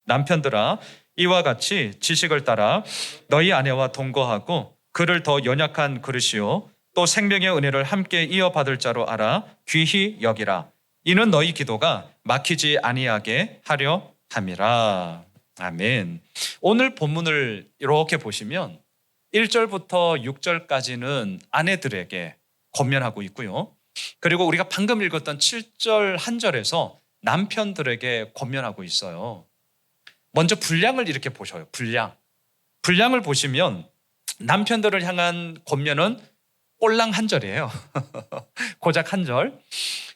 남편들아 이와 같이 지식을 따라 너희 아내와 동거하고 그를 더 연약한 그릇이요 또 생명의 은혜를 함께 이어받을 자로 알아 귀히 여기라. 이는 너희 기도가 막히지 아니하게 하려 함이라. 아멘. 오늘 본문을 이렇게 보시면 1절부터 6절까지는 아내들에게 권면하고 있고요. 그리고 우리가 방금 읽었던 7절 한 절에서 남편들에게 권면하고 있어요. 먼저 분량을 이렇게 보셔요. 분량을 보시면 남편들을 향한 권면은 꼴랑 한 절이에요. 고작 한 절.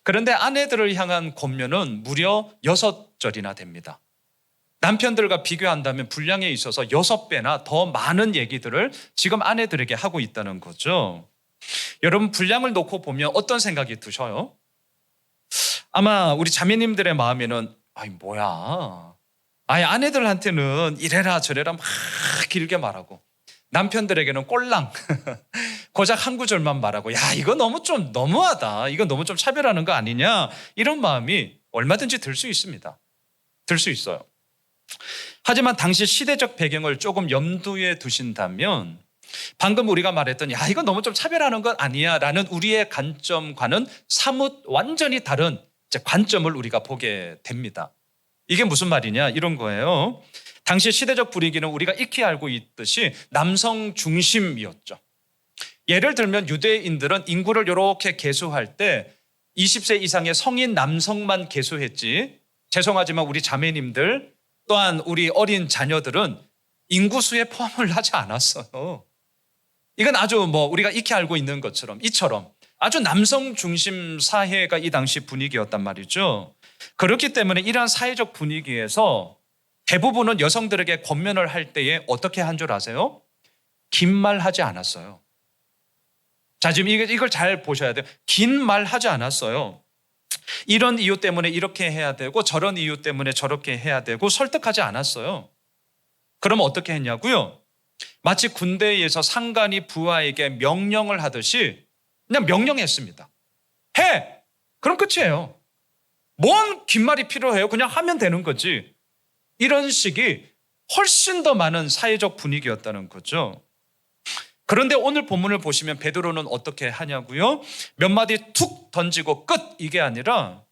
그런데 아내들을 향한 권면은 무려 6절이나 됩니다. 남편들과 비교한다면 분량에 있어서 6배나 더 많은 얘기들을 지금 아내들에게 하고 있다는 거죠. 여러분 분량을 놓고 보면 어떤 생각이 드셔요? 아마 우리 자매님들의 마음에는 뭐야. 아내들한테는 이래라 저래라 막 길게 말하고 남편들에게는 꼴랑 고작 한 구절만 말하고 야 이거 너무 좀 너무하다. 이거 너무 좀 차별하는 거 아니냐. 이런 마음이 얼마든지 들 수 있습니다. 들 수 있어요. 하지만 당시 시대적 배경을 조금 염두에 두신다면 방금 우리가 말했던 야 이거 너무 좀 차별하는 건 아니야 라는 우리의 관점과는 사뭇 완전히 다른 관점을 우리가 보게 됩니다. 이게 무슨 말이냐 이런 거예요. 당시 시대적 분위기는 우리가 익히 알고 있듯이 남성 중심이었죠. 예를 들면 유대인들은 인구를 이렇게 계수할 때 20세 이상의 성인 남성만 계수했지 죄송하지만 우리 자매님들 또한 우리 어린 자녀들은 인구수에 포함을 하지 않았어요. 이건 아주 우리가 익히 알고 있는 것처럼 이처럼 아주 남성 중심 사회가 이 당시 분위기였단 말이죠. 그렇기 때문에 이러한 사회적 분위기에서 대부분은 여성들에게 권면을 할 때에 어떻게 한 줄 아세요? 긴 말 하지 않았어요. 자, 지금 이걸 잘 보셔야 돼요. 긴 말 하지 않았어요. 이런 이유 때문에 이렇게 해야 되고 저런 이유 때문에 저렇게 해야 되고 설득하지 않았어요. 그러면 어떻게 했냐고요? 마치 군대에서 상관이 부하에게 명령을 하듯이 그냥 명령했습니다. 해! 그럼 끝이에요. 뭔 긴 말이 필요해요? 그냥 하면 되는 거지. 이런 식이 훨씬 더 많은 사회적 분위기였다는 거죠. 그런데 오늘 본문을 보시면 베드로는 어떻게 하냐고요? 몇 마디 툭 던지고 끝 이게 아니라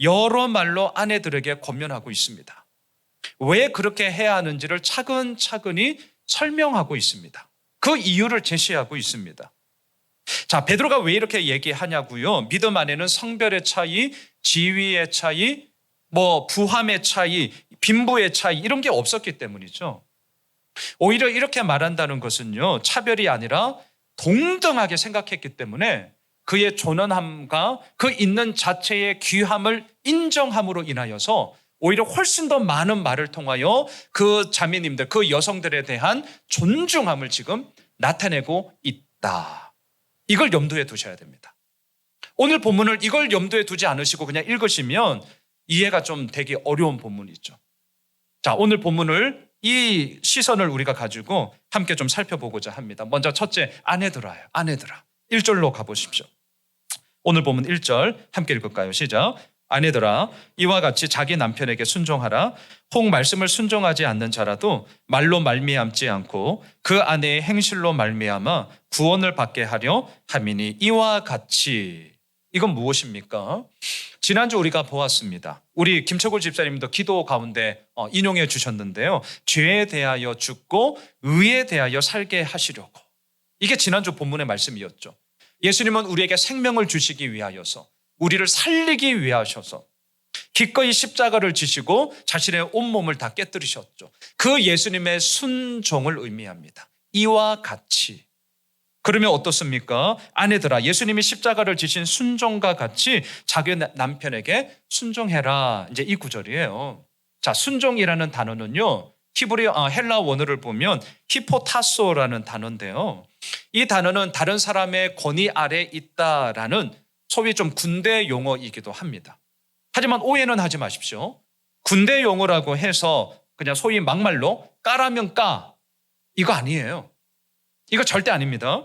여러 말로 아내들에게 권면하고 있습니다. 왜 그렇게 해야 하는지를 차근차근히 설명하고 있습니다. 그 이유를 제시하고 있습니다. 자, 베드로가 왜 이렇게 얘기하냐고요? 믿음 안에는 성별의 차이, 지위의 차이, 부함의 차이, 빈부의 차이 이런 게 없었기 때문이죠. 오히려 이렇게 말한다는 것은요, 차별이 아니라 동등하게 생각했기 때문에 그의 존엄함과 그 있는 자체의 귀함을 인정함으로 인하여서 오히려 훨씬 더 많은 말을 통하여 그 자매님들, 그 여성들에 대한 존중함을 지금 나타내고 있다. 이걸 염두에 두셔야 됩니다. 오늘 본문을 이걸 염두에 두지 않으시고 그냥 읽으시면 이해가 좀 되기 어려운 본문이죠. 자, 오늘 본문을 이 시선을 우리가 가지고 함께 좀 살펴보고자 합니다. 먼저 첫째, 아내들아. 1절로 가보십시오. 오늘 본문 1절 함께 읽을까요? 시작. 아내들아 이와 같이 자기 남편에게 순종하라. 혹 말씀을 순종하지 않는 자라도 말로 말미암지 않고 그 아내의 행실로 말미암아 구원을 받게 하려 함이니 이와 같이. 이건 무엇입니까? 지난주 우리가 보았습니다. 우리 김철골 집사님도 기도 가운데 인용해 주셨는데요. 죄에 대하여 죽고 의에 대하여 살게 하시려고. 이게 지난주 본문의 말씀이었죠. 예수님은 우리에게 생명을 주시기 위하여서 우리를 살리기 위하셔서 기꺼이 십자가를 지시고 자신의 온몸을 다 깨뜨리셨죠. 그 예수님의 순종을 의미합니다. 이와 같이. 그러면 어떻습니까? 아내들아 예수님이 십자가를 지신 순종과 같이 자기 남편에게 순종해라. 이제 이 구절이에요. 자, 순종이라는 단어는요. 히브리어 헬라 원어를 보면 히포타소라는 단어인데요. 이 단어는 다른 사람의 권위 아래 있다라는 소위 좀 군대 용어이기도 합니다. 하지만 오해는 하지 마십시오. 군대 용어라고 해서 그냥 소위 막말로 까라면 까 이거 아니에요. 이거 절대 아닙니다.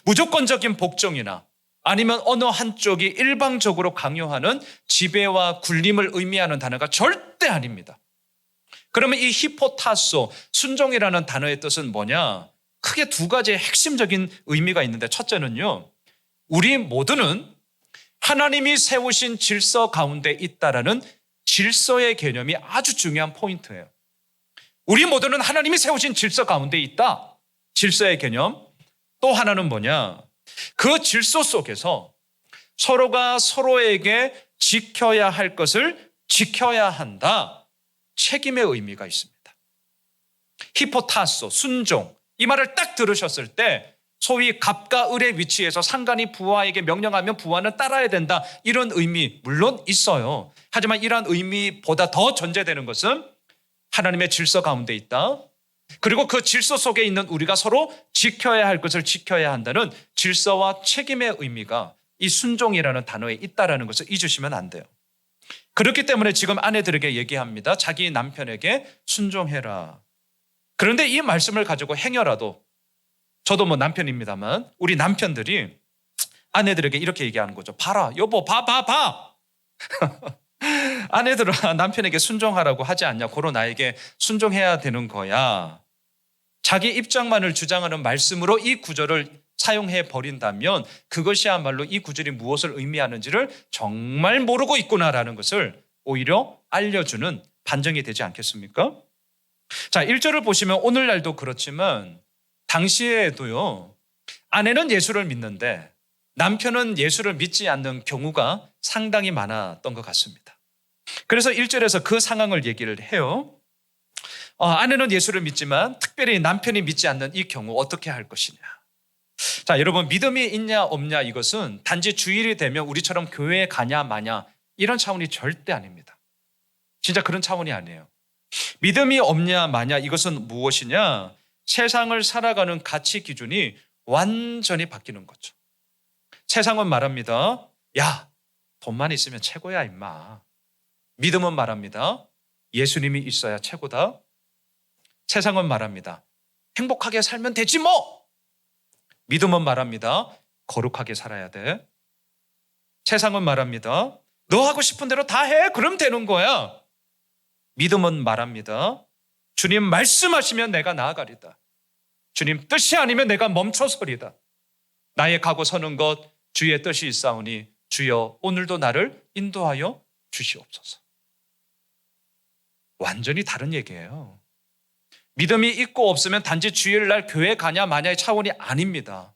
무조건적인 복종이나 아니면 어느 한쪽이 일방적으로 강요하는 지배와 군림을 의미하는 단어가 절대 아닙니다. 그러면 이 히포타소, 순종이라는 단어의 뜻은 뭐냐? 크게 두 가지의 핵심적인 의미가 있는데, 첫째는요, 우리 모두는 하나님이 세우신 질서 가운데 있다라는 질서의 개념이 아주 중요한 포인트예요. 우리 모두는 하나님이 세우신 질서 가운데 있다. 질서의 개념. 또 하나는 뭐냐? 그 질서 속에서 서로가 서로에게 지켜야 할 것을 지켜야 한다. 책임의 의미가 있습니다. 히포타소, 순종. 이 말을 딱 들으셨을 때 소위 갑과 을의 위치에서 상관이 부하에게 명령하면 부하는 따라야 된다. 이런 의미 물론 있어요. 하지만 이러한 의미보다 더 전제되는 것은 하나님의 질서 가운데 있다. 그리고 그 질서 속에 있는 우리가 서로 지켜야 할 것을 지켜야 한다는 질서와 책임의 의미가 이 순종이라는 단어에 있다는 것을 잊으시면 안 돼요. 그렇기 때문에 지금 아내들에게 얘기합니다. 자기 남편에게 순종해라. 그런데 이 말씀을 가지고 행여라도, 저도 뭐 남편입니다만 우리 남편들이 아내들에게 이렇게 얘기하는 거죠. 봐라, 여보, 봐. 아내들은 남편에게 순종하라고 하지 않냐. 고로 나에게 순종해야 되는 거야. 자기 입장만을 주장하는 말씀으로 이 구절을 사용해 버린다면 그것이야말로 이 구절이 무엇을 의미하는지를 정말 모르고 있구나라는 것을 오히려 알려주는 반증이 되지 않겠습니까? 자, 1절을 보시면 오늘날도 그렇지만 당시에도요, 아내는 예수를 믿는데 남편은 예수를 믿지 않는 경우가 상당히 많았던 것 같습니다. 그래서 1절에서 그 상황을 얘기를 해요. 아내는 예수를 믿지만 특별히 남편이 믿지 않는 이 경우 어떻게 할 것이냐. 자, 여러분, 믿음이 있냐 없냐 이것은 단지 주일이 되면 우리처럼 교회에 가냐 마냐 이런 차원이 절대 아닙니다. 진짜 그런 차원이 아니에요. 믿음이 없냐 마냐 이것은 무엇이냐? 세상을 살아가는 가치 기준이 완전히 바뀌는 거죠. 세상은 말합니다. 야, 돈만 있으면 최고야 임마. 믿음은 말합니다. 예수님이 있어야 최고다. 세상은 말합니다. 행복하게 살면 되지 뭐. 믿음은 말합니다. 거룩하게 살아야 돼. 세상은 말합니다. 너 하고 싶은 대로 다 해. 그럼 되는 거야. 믿음은 말합니다. 주님 말씀하시면 내가 나아가리다. 주님 뜻이 아니면 내가 멈춰서리다. 나의 가고 서는 것 주의 뜻이 있사오니 주여 오늘도 나를 인도하여 주시옵소서. 완전히 다른 얘기예요. 믿음이 있고 없으면 단지 주일날 교회 가냐 마냐의 차원이 아닙니다.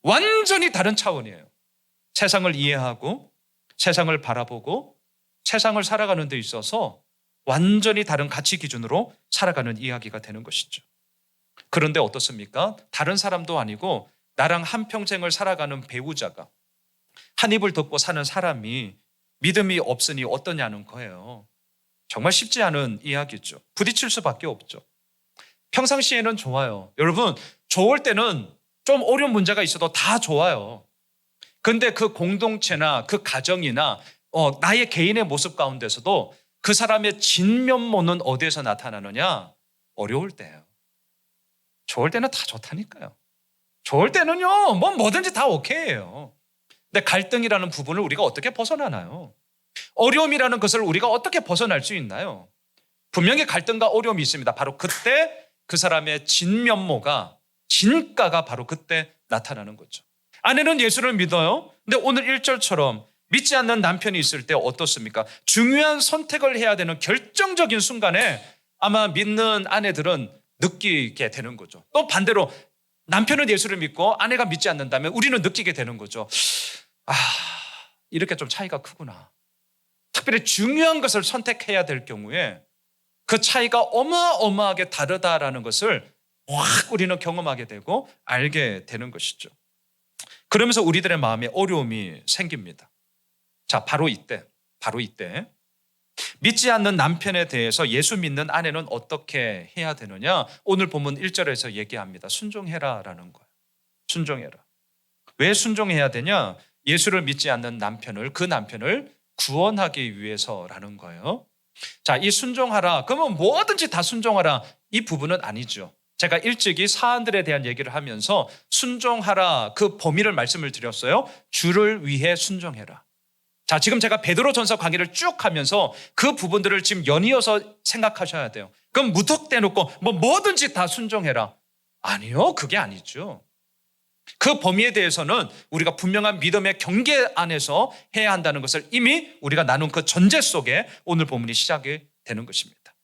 완전히 다른 차원이에요. 세상을 이해하고 세상을 바라보고 세상을 살아가는 데 있어서 완전히 다른 가치 기준으로 살아가는 이야기가 되는 것이죠. 그런데 어떻습니까? 다른 사람도 아니고 나랑 한평생을 살아가는 배우자가 한 입을 덮고 사는 사람이 믿음이 없으니 어떠냐는 거예요. 정말 쉽지 않은 이야기죠. 부딪힐 수밖에 없죠. 평상시에는 좋아요. 여러분, 좋을 때는 좀 어려운 문제가 있어도 다 좋아요. 근데 그 공동체나 그 가정이나 나의 개인의 모습 가운데서도 그 사람의 진면모는 어디에서 나타나느냐? 어려울 때예요. 좋을 때는 다 좋다니까요. 좋을 때는요, 뭐든지 다 오케이예요. 근데 갈등이라는 부분을 우리가 어떻게 벗어나나요? 어려움이라는 것을 우리가 어떻게 벗어날 수 있나요? 분명히 갈등과 어려움이 있습니다. 바로 그때 그 사람의 진면모가, 진가가 바로 그때 나타나는 거죠. 아내는 예수를 믿어요. 근데 오늘 1절처럼 믿지 않는 남편이 있을 때 어떻습니까? 중요한 선택을 해야 되는 결정적인 순간에 아마 믿는 아내들은 느끼게 되는 거죠. 또 반대로 남편은 예수를 믿고 아내가 믿지 않는다면 우리는 느끼게 되는 거죠. 이렇게 좀 차이가 크구나. 특별히 중요한 것을 선택해야 될 경우에 그 차이가 어마어마하게 다르다라는 것을 확 우리는 경험하게 되고 알게 되는 것이죠. 그러면서 우리들의 마음에 어려움이 생깁니다. 자, 바로 이때 믿지 않는 남편에 대해서 예수 믿는 아내는 어떻게 해야 되느냐? 오늘 본문 1절에서 얘기합니다. 순종해라라는 거예요. 순종해라. 왜 순종해야 되냐? 예수를 믿지 않는 그 남편을 구원하기 위해서라는 거예요. 자, 이 순종하라. 그러면 뭐든지 다 순종하라. 이 부분은 아니죠. 제가 일찍이 사안들에 대한 얘기를 하면서 순종하라 그 범위를 말씀을 드렸어요. 주를 위해 순종해라. 자, 지금 제가 베드로전서 강의를 쭉 하면서 그 부분들을 지금 연이어서 생각하셔야 돼요. 그럼 무턱대놓고 뭐든지 다 순종해라. 아니요, 그게 아니죠. 그 범위에 대해서는 우리가 분명한 믿음의 경계 안에서 해야 한다는 것을 이미 우리가 나눈 그 전제 속에 오늘 본문이 시작이 되는 것입니다.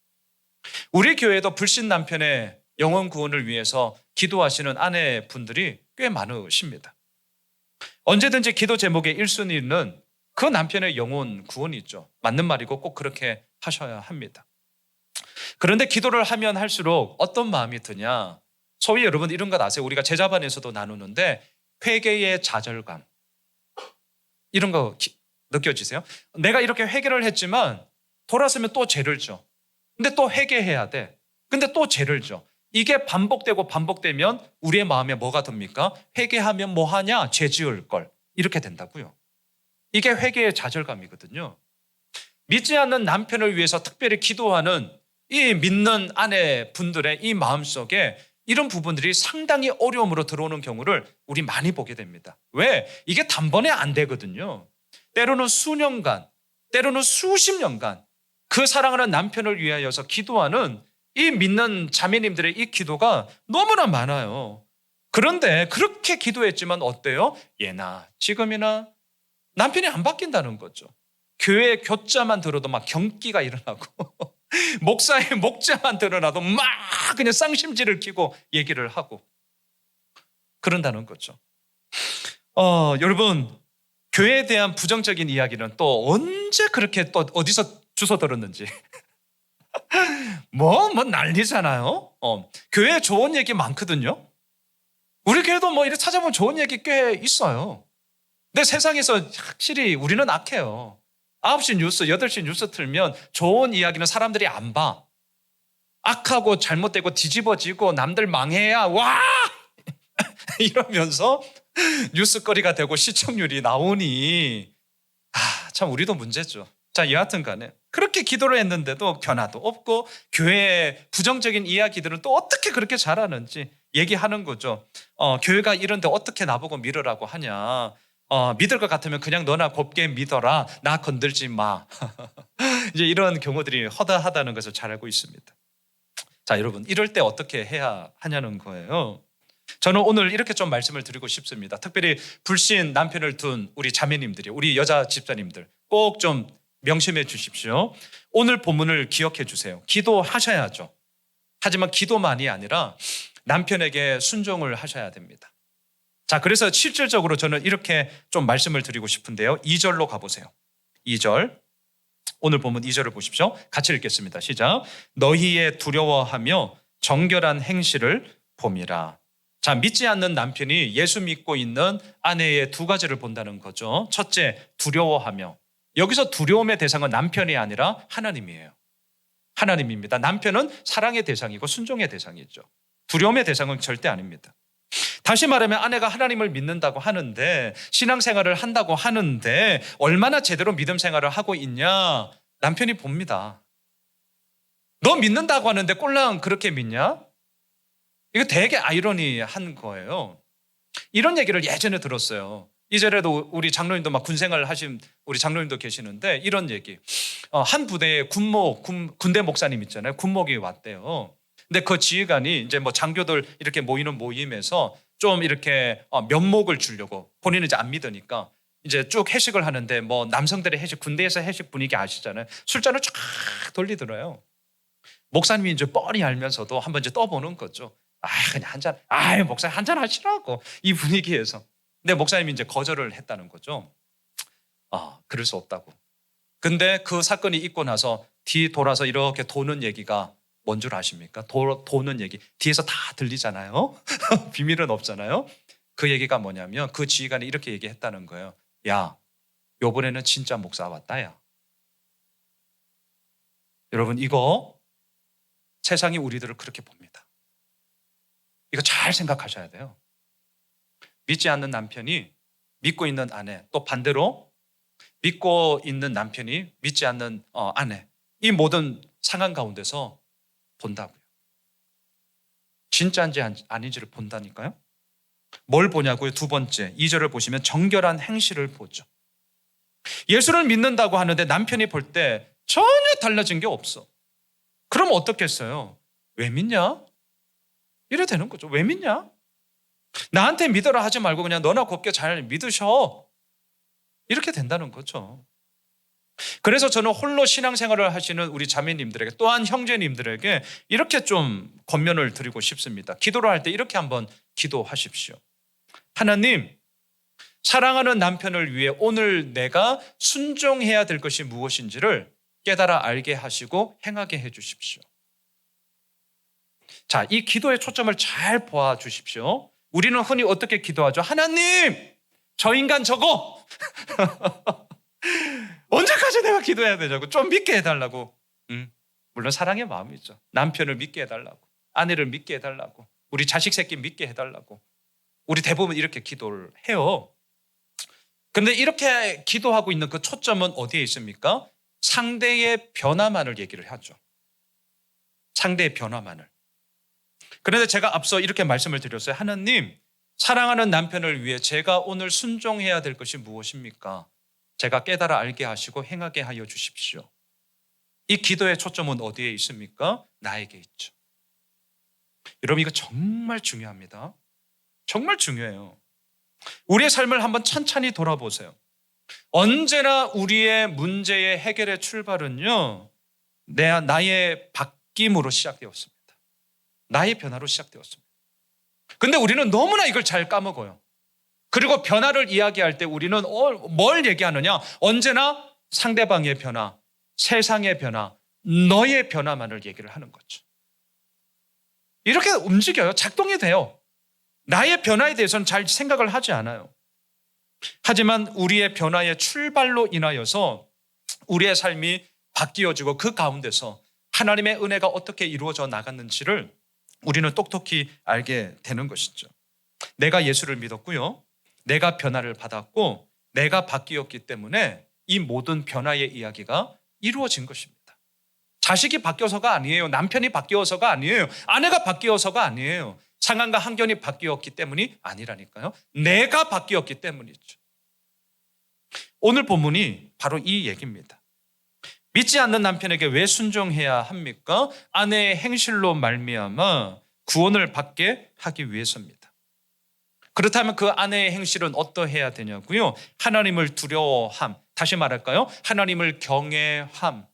우리 교회에도 불신 남편의 영혼 구원을 위해서 기도하시는 아내분들이 꽤 많으십니다. 언제든지 기도 제목의 1순위는 그 남편의 영혼 구원이죠. 맞는 말이고 꼭 그렇게 하셔야 합니다. 그런데 기도를 하면 할수록 어떤 마음이 드냐? 소위 여러분 이런 것 아세요? 우리가 제자반에서도 나누는데 회개의 좌절감. 이런 거 느껴지세요? 내가 이렇게 회개를 했지만 돌아서면 또 죄를 져. 근데 또 회개해야 돼. 근데 또 죄를 져. 이게 반복되고 반복되면 우리의 마음에 뭐가 듭니까? 회개하면 뭐 하냐? 죄 지을 걸. 이렇게 된다고요. 이게 회개의 좌절감이거든요. 믿지 않는 남편을 위해서 특별히 기도하는 이 믿는 아내분들의 이 마음속에 이런 부분들이 상당히 어려움으로 들어오는 경우를 우리 많이 보게 됩니다. 왜? 이게 단번에 안 되거든요. 때로는 수년간, 때로는 수십 년간 그 사랑하는 남편을 위하여서 기도하는 이 믿는 자매님들의 이 기도가 너무나 많아요. 그런데 그렇게 기도했지만 어때요? 예나 지금이나 남편이 안 바뀐다는 거죠. 교회 교자만 들어도 막 경기가 일어나고 목사의 목자만 들어놔도 막 그냥 쌍심지를 키고 얘기를 하고 그런다는 거죠. 여러분 교회에 대한 부정적인 이야기는 또 언제 그렇게 또 어디서 주워 들었는지 뭐 난리잖아요. 교회에 좋은 얘기 많거든요. 우리 교회도 이렇게 찾아보면 좋은 얘기 꽤 있어요. 근데 세상에서 확실히 우리는 악해요. 9시 뉴스, 8시 뉴스 틀면 좋은 이야기는 사람들이 안 봐. 악하고 잘못되고 뒤집어지고 남들 망해야 와! 이러면서 뉴스거리가 되고 시청률이 나오니 참 우리도 문제죠. 자, 여하튼 간에 그렇게 기도를 했는데도 변화도 없고 교회의 부정적인 이야기들은 또 어떻게 그렇게 잘하는지 얘기하는 거죠. 교회가 이런데 어떻게 나보고 믿으라고 하냐. 믿을 것 같으면 그냥 너나 곱게 믿어라. 나 건들지 마. 이제 이런 경우들이 허다하다는 것을 잘 알고 있습니다. 자, 여러분 이럴 때 어떻게 해야 하냐는 거예요. 저는 오늘 이렇게 좀 말씀을 드리고 싶습니다. 특별히 불신 남편을 둔 우리 자매님들이, 우리 여자 집사님들 꼭 좀 명심해 주십시오. 오늘 본문을 기억해 주세요. 기도하셔야죠. 하지만 기도만이 아니라 남편에게 순종을 하셔야 됩니다. 자, 그래서 실질적으로 저는 이렇게 좀 말씀을 드리고 싶은데요. 2절로 가보세요. 2절. 오늘 본문 2절을 보십시오. 같이 읽겠습니다. 시작. 너희의 두려워하며 정결한 행실을 봄이라. 자, 믿지 않는 남편이 예수 믿고 있는 아내의 두 가지를 본다는 거죠. 첫째, 두려워하며. 여기서 두려움의 대상은 남편이 아니라 하나님이에요. 하나님입니다. 남편은 사랑의 대상이고 순종의 대상이죠. 두려움의 대상은 절대 아닙니다. 다시 말하면 아내가 하나님을 믿는다고 하는데 신앙생활을 한다고 하는데 얼마나 제대로 믿음 생활을 하고 있냐 남편이 봅니다. 너 믿는다고 하는데 꼴랑 그렇게 믿냐? 이거 되게 아이러니한 거예요. 이런 얘기를 예전에 들었어요. 이전에도 우리 장로님도 막 군생활 하신 우리 장로님도 계시는데 이런 얘기. 한 부대에 군대 목사님 있잖아요. 군목이 왔대요. 근데 그 지휘관이 이제 장교들 이렇게 모이는 모임에서 좀 이렇게 면목을 주려고 본인은 이제 안 믿으니까 이제 쭉 회식을 하는데 남성들의 회식, 군대에서 회식 분위기 아시잖아요. 술잔을 쫙 돌리더래요. 목사님이 이제 뻔히 알면서도 한번 이제 떠보는 거죠. 그냥 한 잔, 목사님 한 잔 하시라고 이 분위기에서. 근데 목사님이 이제 거절을 했다는 거죠. 그럴 수 없다고. 근데 그 사건이 있고 나서 뒤 돌아서 이렇게 도는 얘기가 뭔 줄 아십니까? 도는 얘기. 뒤에서 다 들리잖아요. 비밀은 없잖아요. 그 얘기가 뭐냐면 그 지휘관이 이렇게 얘기했다는 거예요. 야, 요번에는 진짜 목사 왔다, 야. 여러분, 이거 세상이 우리들을 그렇게 봅니다. 이거 잘 생각하셔야 돼요. 믿지 않는 남편이 믿고 있는 아내, 또 반대로 믿고 있는 남편이 믿지 않는 아내, 이 모든 상황 가운데서 본다고요. 진짜인지 아닌지를 본다니까요. 뭘 보냐고요? 두 번째, 2절을 보시면 정결한 행실을 보죠. 예수를 믿는다고 하는데 남편이 볼 때 전혀 달라진 게 없어. 그럼 어떻겠어요? 왜 믿냐? 이래 되는 거죠. 왜 믿냐? 나한테 믿어라 하지 말고 그냥 너나 곱게 잘 믿으셔. 이렇게 된다는 거죠. 그래서 저는 홀로 신앙생활을 하시는 우리 자매님들에게, 또한 형제님들에게 이렇게 좀 권면을 드리고 싶습니다. 기도를 할 때 이렇게 한번 기도하십시오. 하나님, 사랑하는 남편을 위해 오늘 내가 순종해야 될 것이 무엇인지를 깨달아 알게 하시고 행하게 해 주십시오. 자, 이 기도의 초점을 잘 보아 주십시오. 우리는 흔히 어떻게 기도하죠? 하나님, 저 인간 저거 언제까지 내가 기도해야 되냐고, 좀 믿게 해달라고. 물론 사랑의 마음이죠. 남편을 믿게 해달라고, 아내를 믿게 해달라고, 우리 자식 새끼 믿게 해달라고. 우리 대부분 이렇게 기도를 해요. 그런데 이렇게 기도하고 있는 그 초점은 어디에 있습니까? 상대의 변화만을 얘기를 하죠. 상대의 변화만을. 그런데 제가 앞서 이렇게 말씀을 드렸어요. 하나님, 사랑하는 남편을 위해 제가 오늘 순종해야 될 것이 무엇입니까? 제가 깨달아 알게 하시고 행하게 하여 주십시오. 이 기도의 초점은 어디에 있습니까? 나에게 있죠. 여러분, 이거 정말 중요합니다. 정말 중요해요. 우리의 삶을 한번 찬찬히 돌아보세요. 언제나 우리의 문제의 해결의 출발은요, 나의 바뀜으로 시작되었습니다. 나의 변화로 시작되었습니다. 근데 우리는 너무나 이걸 잘 까먹어요. 그리고 변화를 이야기할 때 우리는 뭘 얘기하느냐? 언제나 상대방의 변화, 세상의 변화, 너의 변화만을 얘기를 하는 거죠. 이렇게 움직여요. 작동이 돼요. 나의 변화에 대해서는 잘 생각을 하지 않아요. 하지만 우리의 변화의 출발로 인하여서 우리의 삶이 바뀌어지고 그 가운데서 하나님의 은혜가 어떻게 이루어져 나갔는지를 우리는 똑똑히 알게 되는 것이죠. 내가 예수를 믿었고요. 내가 변화를 받았고 내가 바뀌었기 때문에 이 모든 변화의 이야기가 이루어진 것입니다. 자식이 바뀌어서가 아니에요. 남편이 바뀌어서가 아니에요. 아내가 바뀌어서가 아니에요. 상황과 환경이 바뀌었기 때문이 아니라니까요. 내가 바뀌었기 때문이죠. 오늘 본문이 바로 이 얘기입니다. 믿지 않는 남편에게 왜 순종해야 합니까? 아내의 행실로 말미암아 구원을 받게 하기 위해서입니다. 그렇다면 그 아내의 행실은 어떠해야 되냐고요? 하나님을 두려워함, 다시 말할까요? 하나님을 경외함,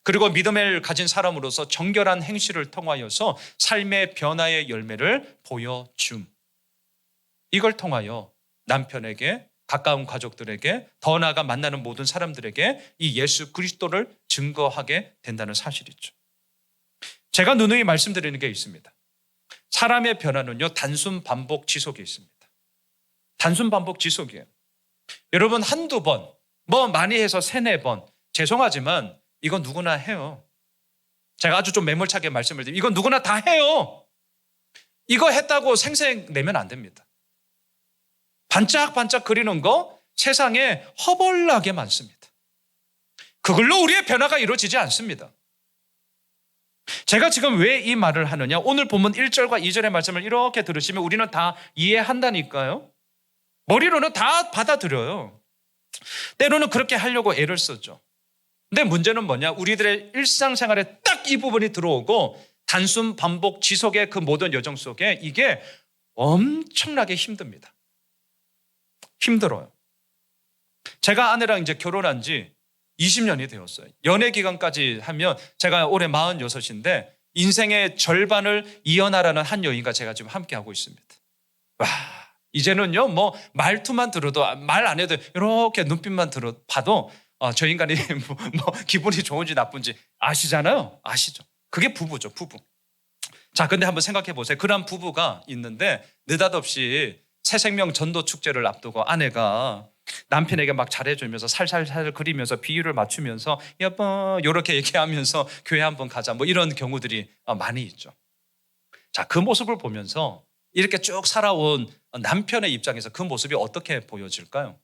그리고 믿음을 가진 사람으로서 정결한 행실을 통하여서 삶의 변화의 열매를 보여줌. 이걸 통하여 남편에게, 가까운 가족들에게, 더 나아가 만나는 모든 사람들에게 이 예수 그리스도를 증거하게 된다는 사실이죠. 제가 누누이 말씀드리는 게 있습니다. 사람의 변화는요, 단순 반복 지속이 있습니다. 단순 반복 지속이에요. 여러분, 한두 번, 많이 해서 3-4번, 죄송하지만 이건 누구나 해요. 제가 아주 좀 매몰차게 말씀을 드리면 이건 누구나 다 해요. 이거 했다고 생색 내면 안 됩니다. 반짝반짝 그리는 거 세상에 허벌나게 많습니다. 그걸로 우리의 변화가 이루어지지 않습니다. 제가 지금 왜 이 말을 하느냐? 오늘 본문 1절과 2절의 말씀을 이렇게 들으시면 우리는 다 이해한다니까요. 머리로는 다 받아들여요. 때로는 그렇게 하려고 애를 쓰죠. 근데 문제는 뭐냐? 우리들의 일상생활에 딱 이 부분이 들어오고 단순 반복 지속의 그 모든 여정 속에 이게 엄청나게 힘듭니다. 힘들어요. 제가 아내랑 이제 결혼한 지 20년이 되었어요. 연애 기간까지 하면 제가 올해 46인데 인생의 절반을 이어나라는 한 여인과 제가 지금 함께하고 있습니다. 와, 이제는요, 말투만 들어도, 말 안 해도 이렇게 눈빛만 봐도 저 인간이 기분이 좋은지 나쁜지 아시잖아요. 아시죠? 그게 부부죠, 부부. 자, 근데 한번 생각해 보세요. 그런 부부가 있는데 느닷없이 새 생명 전도 축제를 앞두고 아내가 남편에게 막 잘해주면서 살살살 그리면서 비율을 맞추면서 여보 이렇게 얘기하면서 교회 한번 가자, 이런 경우들이 많이 있죠. 자, 그 모습을 보면서 이렇게 쭉 살아온 남편의 입장에서 그 모습이 어떻게 보여질까요?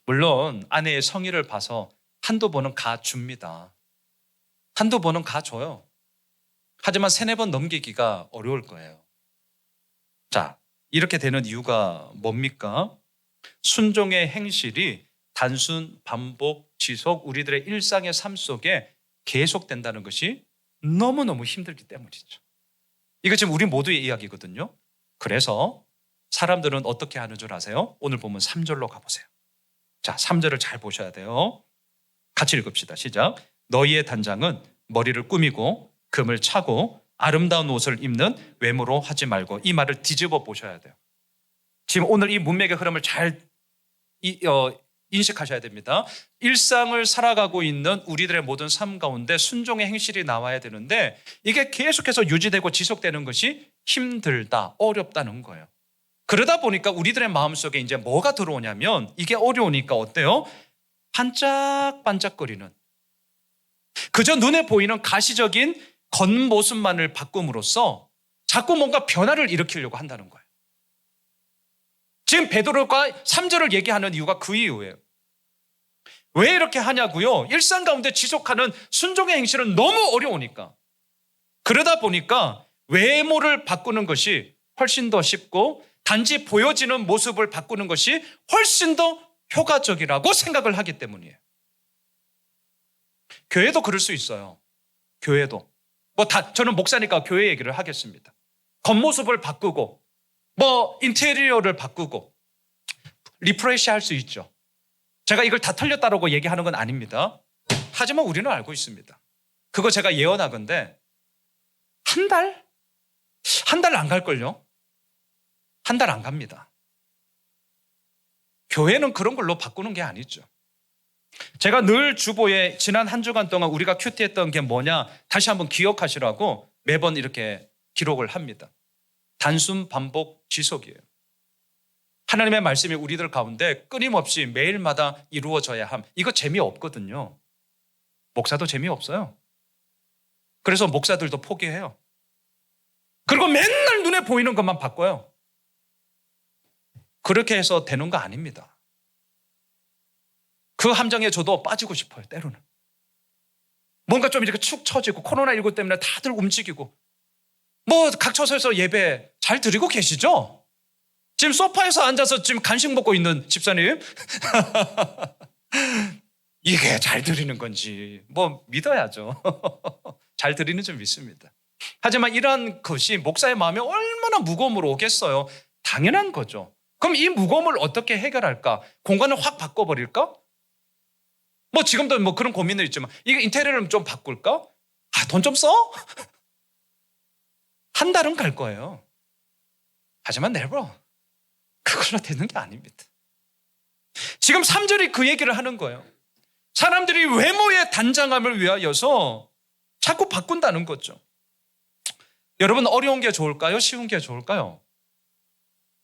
물론 아내의 성의를 봐서 한두 번은 가줍니다. 한두 번은 가줘요. 하지만 3-4번 넘기기가 어려울 거예요. 자, 이렇게 되는 이유가 뭡니까? 순종의 행실이 단순, 반복, 지속 우리들의 일상의 삶 속에 계속된다는 것이 너무너무 힘들기 때문이죠. 이거 지금 우리 모두의 이야기거든요. 그래서 사람들은 어떻게 하는 줄 아세요? 오늘 보면 3절로 가보세요. 자, 3절을 잘 보셔야 돼요. 같이 읽읍시다. 시작. 너희의 단장은 머리를 꾸미고 금을 차고 아름다운 옷을 입는 외모로 하지 말고, 이 말을 뒤집어 보셔야 돼요. 지금 오늘 이 문맥의 흐름을 잘 인식하셔야 됩니다. 일상을 살아가고 있는 우리들의 모든 삶 가운데 순종의 행실이 나와야 되는데 이게 계속해서 유지되고 지속되는 것이 힘들다, 어렵다는 거예요. 그러다 보니까 우리들의 마음속에 이제 뭐가 들어오냐면, 이게 어려우니까 어때요? 반짝반짝거리는, 그저 눈에 보이는 가시적인 겉모습만을 바꿈으로써 자꾸 뭔가 변화를 일으키려고 한다는 거예요. 지금 베드로가 3절을 얘기하는 이유가 그 이유예요. 왜 이렇게 하냐고요? 일상 가운데 지속하는 순종의 행실은 너무 어려우니까. 그러다 보니까 외모를 바꾸는 것이 훨씬 더 쉽고 단지 보여지는 모습을 바꾸는 것이 훨씬 더 효과적이라고 생각을 하기 때문이에요. 교회도 그럴 수 있어요. 교회도. 저는 목사니까 교회 얘기를 하겠습니다. 겉모습을 바꾸고 인테리어를 바꾸고 리프레시 할 수 있죠. 제가 이걸 다 틀렸다라고 얘기하는 건 아닙니다. 하지만 우리는 알고 있습니다. 그거 제가 예언하건대 한 달? 한 달 안 갈걸요? 한 달 안 갑니다. 교회는 그런 걸로 바꾸는 게 아니죠. 제가 늘 주보에 지난 한 주간 동안 우리가 큐티했던 게 뭐냐 다시 한번 기억하시라고 매번 이렇게 기록을 합니다. 단순, 반복, 지속이에요. 하나님의 말씀이 우리들 가운데 끊임없이 매일마다 이루어져야 함. 이거 재미없거든요. 목사도 재미없어요. 그래서 목사들도 포기해요. 그리고 맨날 눈에 보이는 것만 바꿔요. 그렇게 해서 되는 거 아닙니다. 그 함정에 저도 빠지고 싶어요. 때로는. 뭔가 좀 이렇게 축 처지고 코로나19 때문에 다들 움직이고 각처서에서 예배 잘 드리고 계시죠? 지금 소파에서 앉아서 지금 간식 먹고 있는 집사님 이게 잘 드리는 건지 믿어야죠. 잘 드리는 줄 믿습니다. 하지만 이러한 것이 목사의 마음에 얼마나 무거움으로 오겠어요. 당연한 거죠. 그럼 이 무거움을 어떻게 해결할까? 공간을 확 바꿔버릴까? 지금도 그런 고민도 있지만 이게 인테리어를 좀 바꿀까? 돈 좀 써? 한 달은 갈 거예요. 하지만 never. 그걸로 되는 게 아닙니다. 지금 3절이 그 얘기를 하는 거예요. 사람들이 외모의 단장함을 위하여서 자꾸 바꾼다는 거죠. 여러분, 어려운 게 좋을까요? 쉬운 게 좋을까요?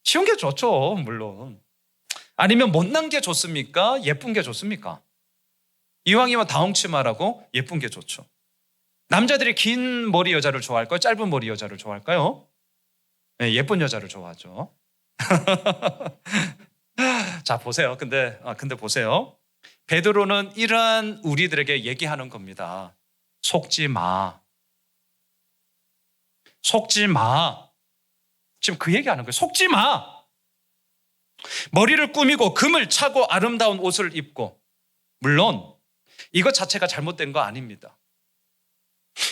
쉬운 게 좋죠, 물론. 아니면 못난 게 좋습니까? 예쁜 게 좋습니까? 이왕이면 다홍치마라고 예쁜 게 좋죠. 남자들이 긴 머리 여자를 좋아할까요? 짧은 머리 여자를 좋아할까요? 네, 예쁜 여자를 좋아하죠. 자, 보세요. 근데 보세요. 베드로는 이러한 우리들에게 얘기하는 겁니다. 속지 마. 속지 마. 지금 그 얘기하는 거예요. 속지 마. 머리를 꾸미고 금을 차고 아름다운 옷을 입고. 물론 이것 자체가 잘못된 거 아닙니다.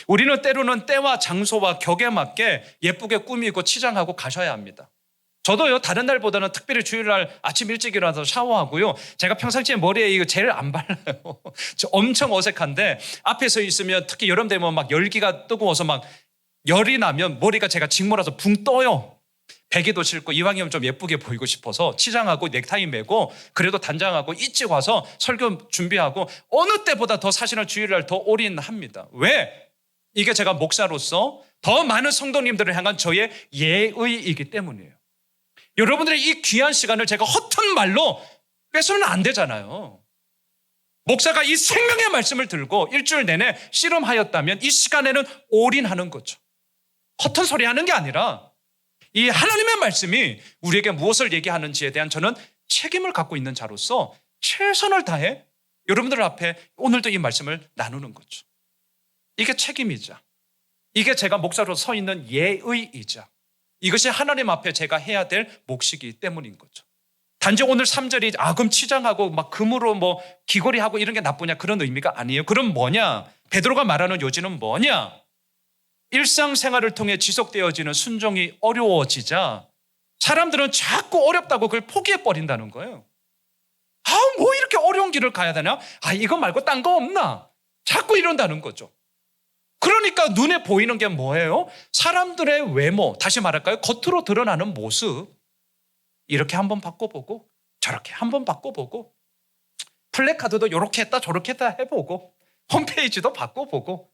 우리는 때로는 때와 장소와 격에 맞게 예쁘게 꾸미고 치장하고 가셔야 합니다. 저도요, 다른 날보다는 특별히 주일날 아침 일찍 일어나서 샤워하고요. 제가 평상시에 머리에 이거 젤을 안 발라요. 저 엄청 어색한데 앞에 서 있으면 특히 여름 되면 열기가 뜨거워서 열이 나면 머리가 제가 직모라서 붕 떠요. 베개도 싫고 이왕이면 좀 예쁘게 보이고 싶어서 치장하고 넥타이 매고 그래도 단장하고 일찍 와서 설교 준비하고 어느 때보다 더 사실은 주일날 더 올인합니다. 왜? 이게 제가 목사로서 더 많은 성도님들을 향한 저의 예의이기 때문이에요. 여러분들의 이 귀한 시간을 제가 허튼 말로 뺏으면 안 되잖아요. 목사가 이 생명의 말씀을 들고 일주일 내내 씨름하였다면 이 시간에는 올인하는 거죠. 허튼 소리 하는 게 아니라 이 하나님의 말씀이 우리에게 무엇을 얘기하는지에 대한 저는 책임을 갖고 있는 자로서 최선을 다해 여러분들 앞에 오늘도 이 말씀을 나누는 거죠. 이게 책임이자, 이게 제가 목사로 서 있는 예의이자, 이것이 하나님 앞에 제가 해야 될 몫이기 때문인 거죠. 단지 오늘 3절이 금 치장하고 막 금으로 뭐 귀걸이하고 이런 게 나쁘냐 그런 의미가 아니에요. 그럼 뭐냐? 베드로가 말하는 요지는 뭐냐? 일상생활을 통해 지속되어지는 순종이 어려워지자 사람들은 자꾸 어렵다고 그걸 포기해버린다는 거예요. 뭐 이렇게 어려운 길을 가야 되나? 이거 말고 딴 거 없나? 자꾸 이런다는 거죠. 그러니까 눈에 보이는 게 뭐예요? 사람들의 외모, 다시 말할까요? 겉으로 드러나는 모습. 이렇게 한번 바꿔보고 저렇게 한번 바꿔보고 플래카드도 이렇게 했다 저렇게 했다 해보고 홈페이지도 바꿔보고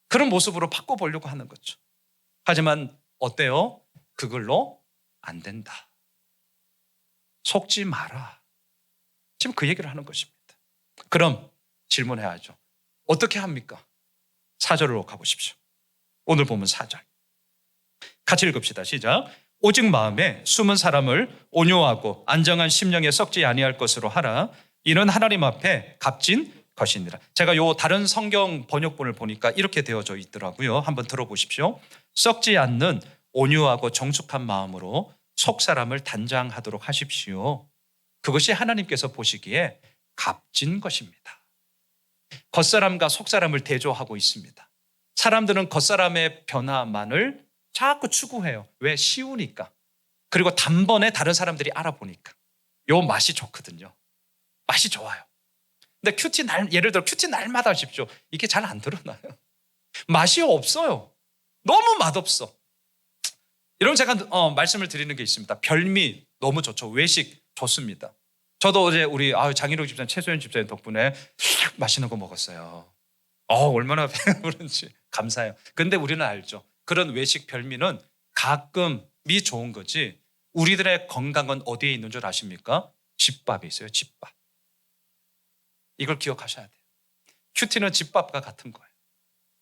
그런 모습으로 바꿔보려고 하는 거죠. 하지만 어때요? 그걸로 안 된다. 속지 마라. 지금 그 얘기를 하는 것입니다. 그럼 질문해야죠. 어떻게 합니까? 4절로 가보십시오. 오늘 보면 4절. 같이 읽읍시다. 시작. 오직 마음에 숨은 사람을 온유하고 안정한 심령에 썩지 아니할 것으로 하라. 이는 하나님 앞에 값진 것이니라. 제가 요 다른 성경 번역본을 보니까 이렇게 되어져 있더라고요. 한번 들어보십시오. 썩지 않는 온유하고 정숙한 마음으로 속 사람을 단장하도록 하십시오. 그것이 하나님께서 보시기에 값진 것입니다. 겉사람과 속사람을 대조하고 있습니다. 사람들은 겉사람의 변화만을 자꾸 추구해요. 왜? 쉬우니까. 그리고 단번에 다른 사람들이 알아보니까. 요 맛이 좋거든요. 맛이 좋아요. 근데 예를 들어 큐티 날마다 하십시오. 이게 잘 안 드러나요. 맛이 없어요. 너무 맛없어. 여러분 제가 말씀을 드리는 게 있습니다. 별미 너무 좋죠. 외식 좋습니다. 저도 어제 우리 장희록 집사님, 최소연 집사님 덕분에 맛있는 거 먹었어요. 얼마나 배부른지 감사해요. 근데 우리는 알죠. 그런 외식 별미는 가끔이 좋은 거지 우리들의 건강은 어디에 있는 줄 아십니까? 집밥에 있어요. 집밥. 이걸 기억하셔야 돼요. 큐티는 집밥과 같은 거예요.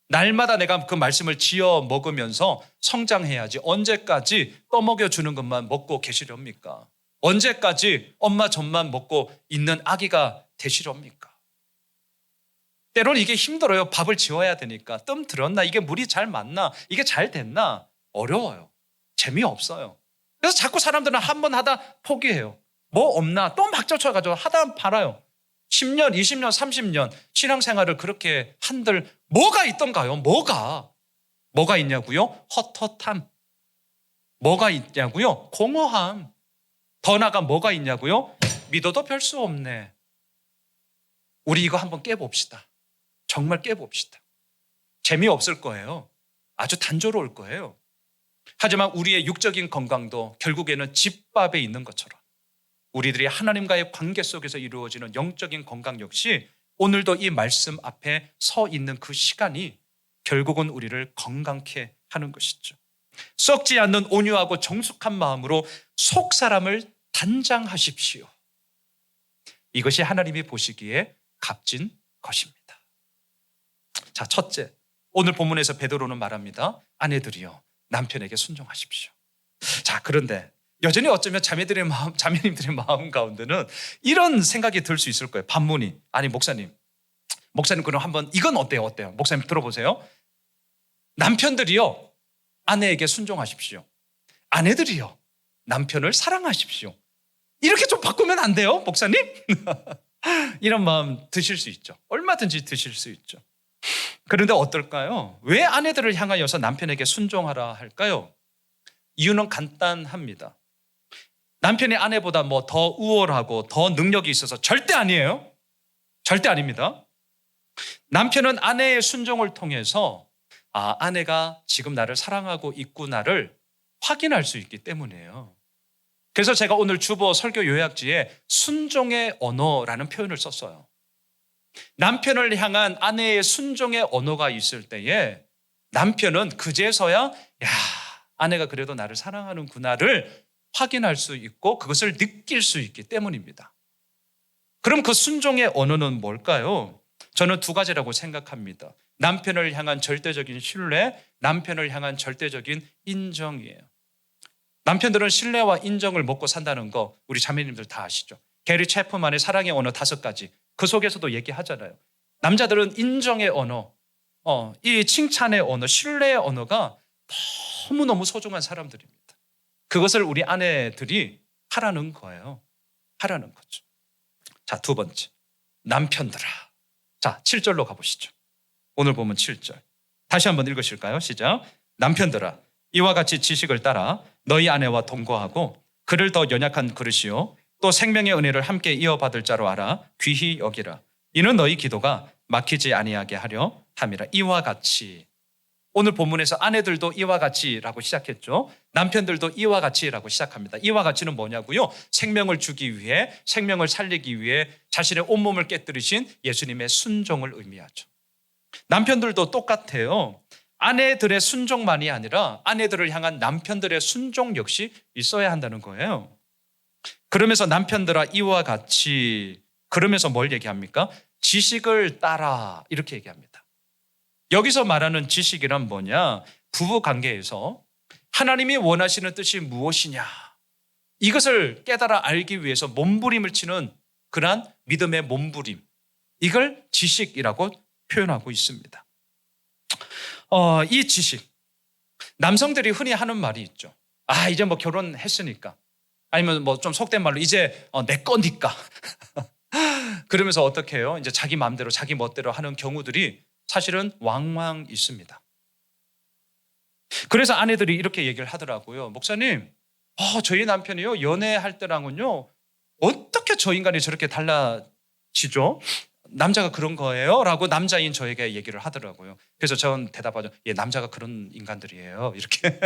날마다 내가 그 말씀을 지어 먹으면서 성장해야지 언제까지 떠먹여주는 것만 먹고 계시렵니까? 언제까지 엄마 젖만 먹고 있는 아기가 되시렵니까? 때로는 이게 힘들어요. 밥을 지어야 되니까. 뜸 들었나? 이게 물이 잘 맞나? 이게 잘 됐나? 어려워요. 재미없어요. 그래서 자꾸 사람들은 한 번 하다 포기해요. 뭐 없나? 또 막 쫓아가죠. 하다 팔아요. 10년, 20년, 30년 신앙생활을 그렇게 한들 뭐가 있던가요? 뭐가 있냐고요? 헛헛함. 뭐가 있냐고요? 공허함. 더 나아가 뭐가 있냐고요? 믿어도 별 수 없네. 우리 이거 한번 깨봅시다. 정말 깨봅시다. 재미없을 거예요. 아주 단조로울 거예요. 하지만 우리의 육적인 건강도 결국에는 집밥에 있는 것처럼 우리들이 하나님과의 관계 속에서 이루어지는 영적인 건강 역시 오늘도 이 말씀 앞에 서 있는 그 시간이 결국은 우리를 건강케 하는 것이죠. 썩지 않는 온유하고 정숙한 마음으로 속 사람을 단장하십시오. 이것이 하나님이 보시기에 값진 것입니다. 자, 첫째, 오늘 본문에서 베드로는 말합니다. 아내들이여 남편에게 순종하십시오. 자, 그런데 여전히 어쩌면 자매님들의 마음 가운데는 이런 생각이 들 수 있을 거예요. 반문이. 아니, 목사님 그럼 한번 이건 어때요? 목사님 들어보세요. 남편들이요 아내에게 순종하십시오. 아내들이요 남편을 사랑하십시오. 이렇게 좀 바꾸면 안 돼요, 목사님? 이런 마음 드실 수 있죠. 얼마든지 드실 수 있죠. 그런데 어떨까요? 왜 아내들을 향하여서 남편에게 순종하라 할까요? 이유는 간단합니다. 남편이 아내보다 뭐 더 우월하고 더 능력이 있어서 절대 아니에요. 절대 아닙니다. 남편은 아내의 순종을 통해서 아내가 지금 나를 사랑하고 있구나를 확인할 수 있기 때문이에요. 그래서 제가 오늘 주보 설교 요약지에 순종의 언어라는 표현을 썼어요. 남편을 향한 아내의 순종의 언어가 있을 때에 남편은 그제서야 아내가 그래도 나를 사랑하는구나를 확인할 수 있고 그것을 느낄 수 있기 때문입니다. 그럼 그 순종의 언어는 뭘까요? 저는 두 가지라고 생각합니다. 남편을 향한 절대적인 신뢰, 남편을 향한 절대적인 인정이에요. 남편들은 신뢰와 인정을 먹고 산다는 거 우리 자매님들 다 아시죠? 게리 채프만의 사랑의 언어 5가지 그 속에서도 얘기하잖아요. 남자들은 인정의 언어, 이 칭찬의 언어, 신뢰의 언어가 너무너무 소중한 사람들입니다. 그것을 우리 아내들이 하라는 거예요. 하라는 거죠. 자, 두 번째. 남편들아. 자, 7절로 가보시죠. 오늘 보면 7절. 다시 한번 읽으실까요? 시작. 남편들아, 이와 같이 지식을 따라 너희 아내와 동거하고 그를 더 연약한 그릇이요 또 생명의 은혜를 함께 이어받을 자로 알아 귀히 여기라. 이는 너희 기도가 막히지 아니하게 하려 함이라. 이와 같이. 오늘 본문에서 아내들도 이와 같이라고 시작했죠. 남편들도 이와 같이라고 시작합니다. 이와 같이는 뭐냐고요? 생명을 주기 위해, 생명을 살리기 위해 자신의 온몸을 깨뜨리신 예수님의 순종을 의미하죠. 남편들도 똑같아요. 아내들의 순종만이 아니라 아내들을 향한 남편들의 순종 역시 있어야 한다는 거예요. 그러면서 남편들아 이와 같이, 그러면서 뭘 얘기합니까? 지식을 따라 이렇게 얘기합니다. 여기서 말하는 지식이란 뭐냐? 부부 관계에서 하나님이 원하시는 뜻이 무엇이냐? 이것을 깨달아 알기 위해서 몸부림을 치는 그러한 믿음의 몸부림. 이걸 지식이라고 표현하고 있습니다. 이 지식. 남성들이 흔히 하는 말이 있죠. 아, 이제 뭐 결혼했으니까. 아니면 뭐 좀 속된 말로 이제 내 거니까. 그러면서 어떻게 해요? 이제 자기 마음대로 자기 멋대로 하는 경우들이 사실은 왕왕 있습니다. 그래서 아내들이 이렇게 얘기를 하더라고요. 목사님, 저희 남편이요 연애할 때랑은요 어떻게 저 인간이 저렇게 달라지죠? 남자가 그런 거예요? 라고 남자인 저에게 얘기를 하더라고요. 그래서 저는 대답하죠. 예, 남자가 그런 인간들이에요. 이렇게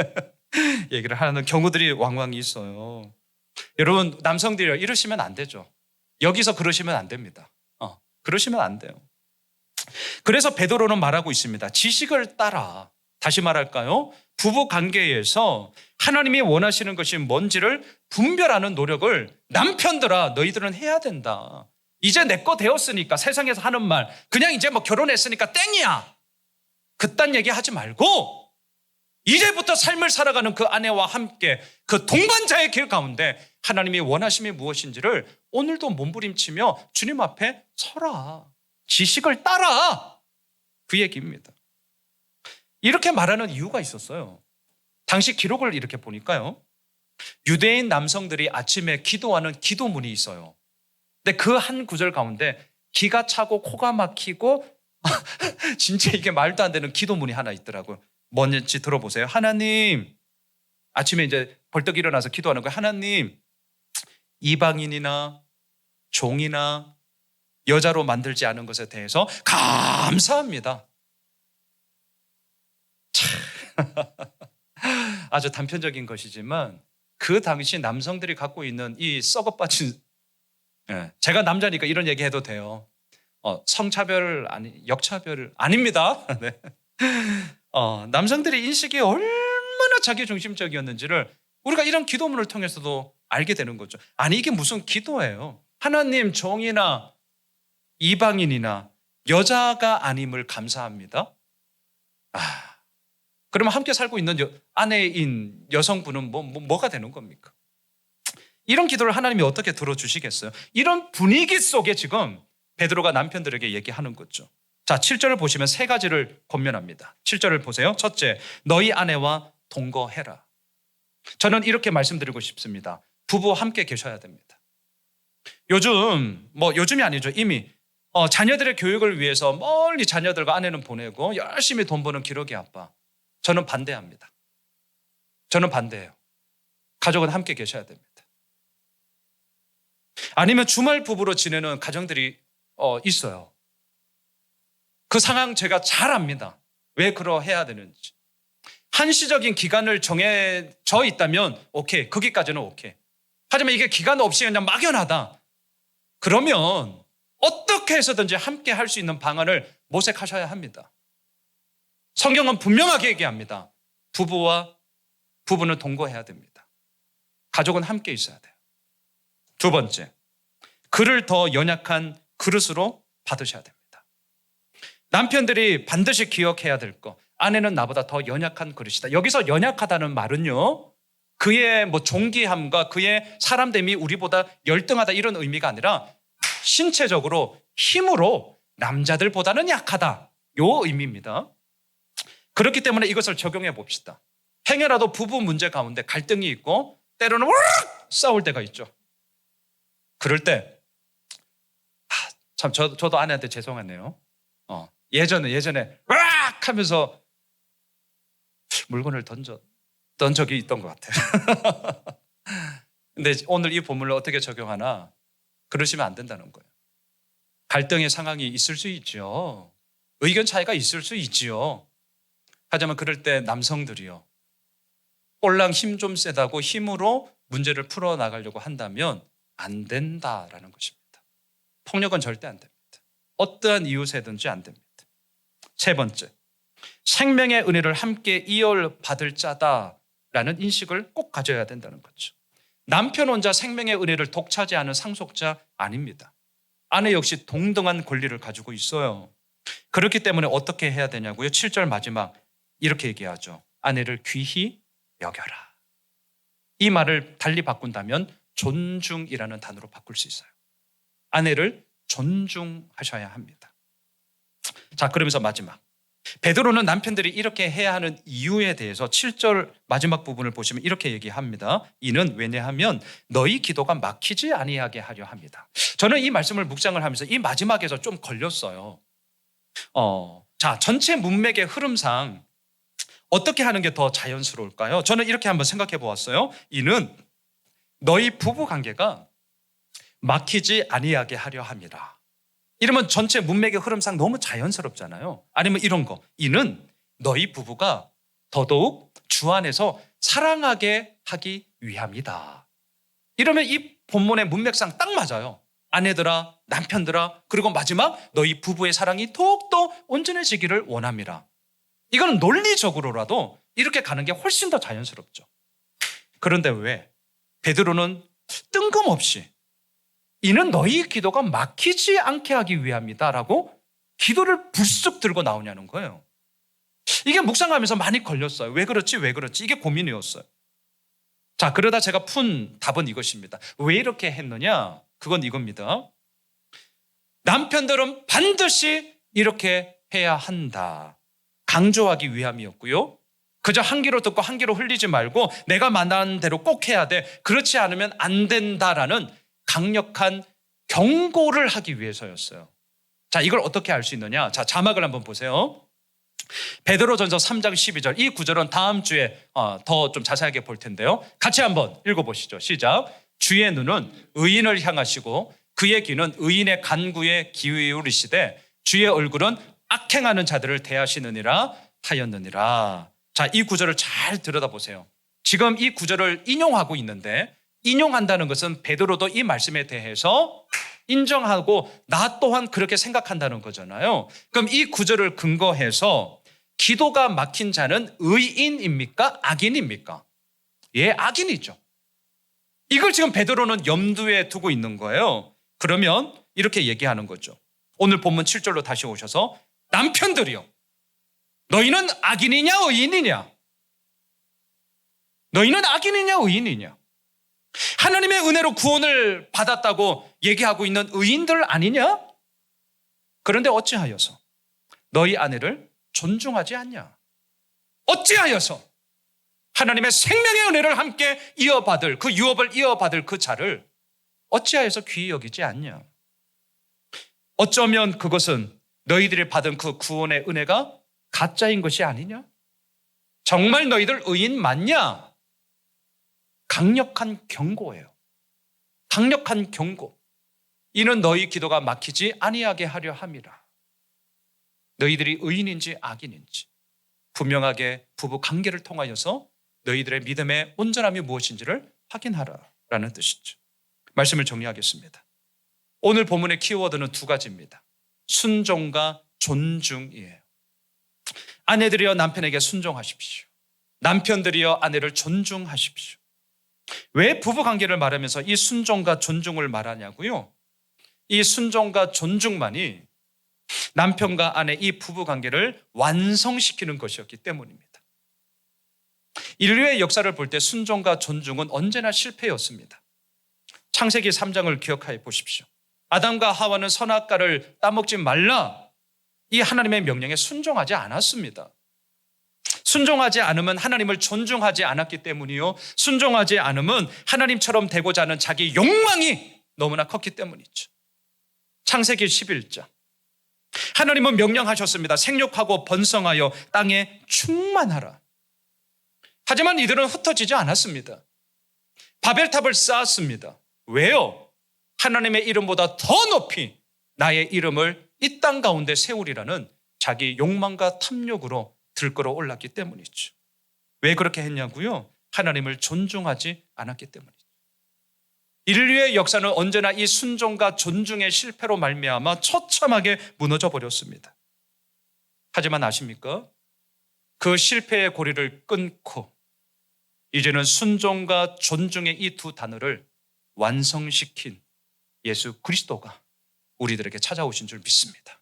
얘기를 하는 경우들이 왕왕 있어요. 여러분, 남성들이 이러시면 안 되죠. 여기서 그러시면 안 됩니다. 그러시면 안 돼요. 그래서 베드로는 말하고 있습니다. 지식을 따라. 다시 말할까요? 부부 관계에서 하나님이 원하시는 것이 뭔지를 분별하는 노력을 남편들아 너희들은 해야 된다. 이제 내 거 되었으니까 세상에서 하는 말 그냥 이제 뭐 결혼했으니까 땡이야. 그딴 얘기 하지 말고 이제부터 삶을 살아가는 그 아내와 함께 그 동반자의 길 가운데 하나님이 원하심이 무엇인지를 오늘도 몸부림치며 주님 앞에 서라. 지식을 따라. 그 얘기입니다. 이렇게 말하는 이유가 있었어요. 당시 기록을 이렇게 보니까요. 유대인 남성들이 아침에 기도하는 기도문이 있어요. 근데 그 한 구절 가운데 기가 차고 코가 막히고 진짜 이게 말도 안 되는 기도문이 하나 있더라고요. 뭔지 들어보세요. 하나님, 아침에 이제 벌떡 일어나서 기도하는 거예요. 하나님, 이방인이나 종이나 여자로 만들지 않은 것에 대해서 감사합니다. 아주 단편적인 것이지만 그 당시 남성들이 갖고 있는 이 썩어빠진, 제가 남자니까 이런 얘기 해도 돼요. 성차별 역차별 아닙니다. 네. 남성들의 인식이 얼마나 자기중심적이었는지를 우리가 이런 기도문을 통해서도 알게 되는 거죠. 아니, 이게 무슨 기도예요? 하나님, 종이나 이방인이나 여자가 아님을 감사합니다. 그러면 함께 살고 있는 아내인 여성분은 뭐가 되는 겁니까? 이런 기도를 하나님이 어떻게 들어주시겠어요? 이런 분위기 속에 지금 베드로가 남편들에게 얘기하는 거죠. 자, 7절을 보시면 세 가지를 권면합니다. 7절을 보세요. 첫째, 너희 아내와 동거해라. 저는 이렇게 말씀드리고 싶습니다. 부부 함께 계셔야 됩니다. 요즘이 아니죠. 이미 자녀들의 교육을 위해서 멀리 자녀들과 아내는 보내고 열심히 돈 버는 기러기 아빠. 저는 반대합니다. 저는 반대해요. 가족은 함께 계셔야 됩니다. 아니면 주말 부부로 지내는 가정들이 있어요. 그 상황 제가 잘 압니다. 왜 그러해야 되는지. 한시적인 기간을 정해져 있다면 오케이, 거기까지는 오케이. 하지만 이게 기간 없이 그냥 막연하다. 그러면 어떻게 해서든지 함께 할 수 있는 방안을 모색하셔야 합니다. 성경은 분명하게 얘기합니다. 부부는 동거해야 됩니다. 가족은 함께 있어야 돼요. 두 번째, 그를 더 연약한 그릇으로 받으셔야 됩니다. 남편들이 반드시 기억해야 될 거, 아내는 나보다 더 연약한 그릇이다. 여기서 연약하다는 말은요, 그의 종기함과 그의 사람됨이 우리보다 열등하다 이런 의미가 아니라 신체적으로 힘으로 남자들보다는 약하다, 요 의미입니다. 그렇기 때문에 이것을 적용해 봅시다. 행여라도 부부 문제 가운데 갈등이 있고 때로는 으악! 싸울 때가 있죠. 그럴 때 참 저도 아내한테 죄송하네요. 예전에 으악! 하면서 물건을 던졌던 적이 있던 것 같아요. 근데 오늘 이 본문을 어떻게 적용하나? 그러시면 안 된다는 거예요. 갈등의 상황이 있을 수 있죠. 의견 차이가 있을 수 있지요. 하지만 그럴 때 남성들이요, 꼴랑 힘 좀 세다고 힘으로 문제를 풀어나가려고 한다면 안 된다라는 것입니다. 폭력은 절대 안 됩니다. 어떠한 이유세든지 안 됩니다. 세 번째, 생명의 은혜를 함께 이어받을 자다라는 인식을 꼭 가져야 된다는 거죠. 남편 혼자 생명의 은혜를 독차지하는 상속자 아닙니다. 아내 역시 동등한 권리를 가지고 있어요. 그렇기 때문에 어떻게 해야 되냐고요? 7절 마지막 이렇게 얘기하죠. 아내를 귀히 여겨라. 이 말을 달리 바꾼다면 존중이라는 단어로 바꿀 수 있어요. 아내를 존중하셔야 합니다. 자, 그러면서 마지막, 베드로는 남편들이 이렇게 해야 하는 이유에 대해서 7절 마지막 부분을 보시면 이렇게 얘기합니다. 이는 왜냐하면 너희 기도가 막히지 아니하게 하려 합니다. 저는 이 말씀을 묵상을 하면서 이 마지막에서 좀 걸렸어요. 자, 전체 문맥의 흐름상 어떻게 하는 게 더 자연스러울까요? 저는 이렇게 한번 생각해 보았어요. 이는 너희 부부 관계가 막히지 아니하게 하려 합니다. 이러면 전체 문맥의 흐름상 너무 자연스럽잖아요. 아니면 이런 거, 이는 너희 부부가 더더욱 주 안에서 사랑하게 하기 위함이다. 이러면 이 본문의 문맥상 딱 맞아요. 아내들아, 남편들아, 그리고 마지막 너희 부부의 사랑이 더욱더 온전해지기를 원합니다. 이거는 논리적으로라도 이렇게 가는 게 훨씬 더 자연스럽죠. 그런데 왜 베드로는 뜬금없이 이는 너희 기도가 막히지 않게 하기 위함이다라고 기도를 불쑥 들고 나오냐는 거예요. 이게 묵상하면서 많이 걸렸어요. 왜 그렇지? 이게 고민이었어요. 자, 그러다 제가 푼 답은 이것입니다. 왜 이렇게 했느냐? 그건 이겁니다. 남편들은 반드시 이렇게 해야 한다. 강조하기 위함이었고요. 그저 한 귀로 듣고 한 귀로 흘리지 말고 내가 만난 대로 꼭 해야 돼. 그렇지 않으면 안 된다라는 강력한 경고를 하기 위해서였어요. 자, 이걸 어떻게 알 수 있느냐? 자, 자막을 한번 보세요. 베드로전서 3장 12절. 이 구절은 다음 주에 더 좀 자세하게 볼 텐데요. 같이 한번 읽어보시죠. 시작. 주의 눈은 의인을 향하시고 그의 귀는 의인의 간구에 기울이시되 주의 얼굴은 악행하는 자들을 대하시느니라 하였느니라. 자, 이 구절을 잘 들여다보세요. 지금 이 구절을 인용하고 있는데, 인용한다는 것은 베드로도 이 말씀에 대해서 인정하고 나 또한 그렇게 생각한다는 거잖아요. 그럼 이 구절을 근거해서 기도가 막힌 자는 의인입니까? 악인입니까? 예, 악인이죠. 이걸 지금 베드로는 염두에 두고 있는 거예요. 그러면 이렇게 얘기하는 거죠. 오늘 본문 7절로 다시 오셔서 남편들이요, 너희는 악인이냐 의인이냐? 너희는 악인이냐 의인이냐? 하나님의 은혜로 구원을 받았다고 얘기하고 있는 의인들 아니냐? 그런데 어찌하여서 너희 아내를 존중하지 않냐? 어찌하여서 하나님의 생명의 은혜를 함께 이어받을 그 유업을 이어받을 그 자를 어찌하여서 귀히 여기지 않냐? 어쩌면 그것은 너희들이 받은 그 구원의 은혜가 가짜인 것이 아니냐? 정말 너희들 의인 맞냐? 강력한 경고예요. 강력한 경고. 이는 너희 기도가 막히지 아니하게 하려 함이라. 너희들이 의인인지 악인인지 분명하게 부부 관계를 통하여서 너희들의 믿음의 온전함이 무엇인지를 확인하라라는 뜻이죠. 말씀을 정리하겠습니다. 오늘 본문의 키워드는 두 가지입니다. 순종과 존중이에요. 아내들이여 남편에게 순종하십시오. 남편들이여 아내를 존중하십시오. 왜 부부관계를 말하면서 이 순종과 존중을 말하냐고요? 이 순종과 존중만이 남편과 아내 이 부부관계를 완성시키는 것이었기 때문입니다. 인류의 역사를 볼 때 순종과 존중은 언제나 실패였습니다. 창세기 3장을 기억해 보십시오. 아담과 하와는 선악과를 따먹지 말라, 이 하나님의 명령에 순종하지 않았습니다. 순종하지 않으면 하나님을 존중하지 않았기 때문이요. 순종하지 않으면 하나님처럼 되고자 하는 자기 욕망이 너무나 컸기 때문이죠. 창세기 11장. 하나님은 명령하셨습니다. 생육하고 번성하여 땅에 충만하라. 하지만 이들은 흩어지지 않았습니다. 바벨탑을 쌓았습니다. 왜요? 하나님의 이름보다 더 높이 나의 이름을 이 땅 가운데 세우리라는 자기 욕망과 탐욕으로 들끓어 올랐기 때문이죠. 왜 그렇게 했냐고요? 하나님을 존중하지 않았기 때문이죠. 인류의 역사는 언제나 이 순종과 존중의 실패로 말미암아 처참하게 무너져 버렸습니다. 하지만 아십니까? 그 실패의 고리를 끊고 이제는 순종과 존중의 이 두 단어를 완성시킨 예수 그리스도가 우리들에게 찾아오신 줄 믿습니다.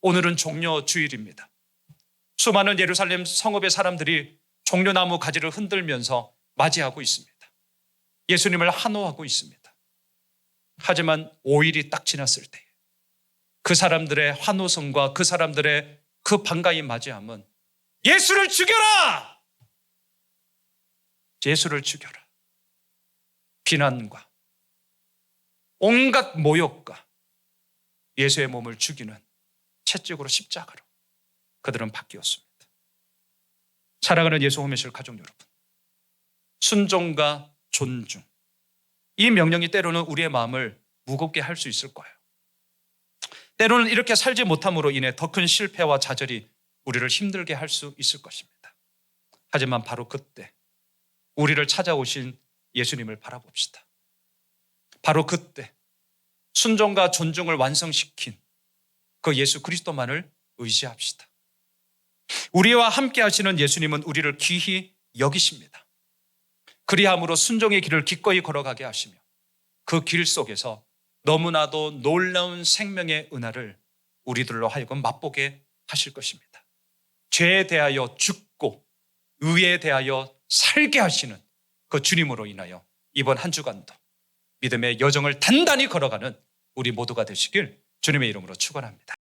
오늘은 종려 주일입니다. 수많은 예루살렘 성읍의 사람들이 종려나무 가지를 흔들면서 맞이하고 있습니다. 예수님을 환호하고 있습니다. 하지만 5일이 딱 지났을 때 그 사람들의 환호성과 그 사람들의 그 반가이 맞이함은 예수를 죽여라! 예수를 죽여라. 비난과 온갖 모욕과 예수의 몸을 죽이는 채찍으로 십자가로 그들은 바뀌었습니다. 사랑하는 예수 호메실 가족 여러분, 순종과 존중, 이 명령이 때로는 우리의 마음을 무겁게 할 수 있을 거예요. 때로는 이렇게 살지 못함으로 인해 더 큰 실패와 좌절이 우리를 힘들게 할 수 있을 것입니다. 하지만 바로 그때 우리를 찾아오신 예수님을 바라봅시다. 바로 그때 순종과 존중을 완성시킨 그 예수 그리스도만을 의지합시다. 우리와 함께 하시는 예수님은 우리를 귀히 여기십니다. 그리함으로 순종의 길을 기꺼이 걸어가게 하시며 그 길 속에서 너무나도 놀라운 생명의 은혜를 우리들로 하여금 맛보게 하실 것입니다. 죄에 대하여 죽고 의에 대하여 살게 하시는 그 주님으로 인하여 이번 한 주간도 믿음의 여정을 단단히 걸어가는 우리 모두가 되시길 주님의 이름으로 축원합니다.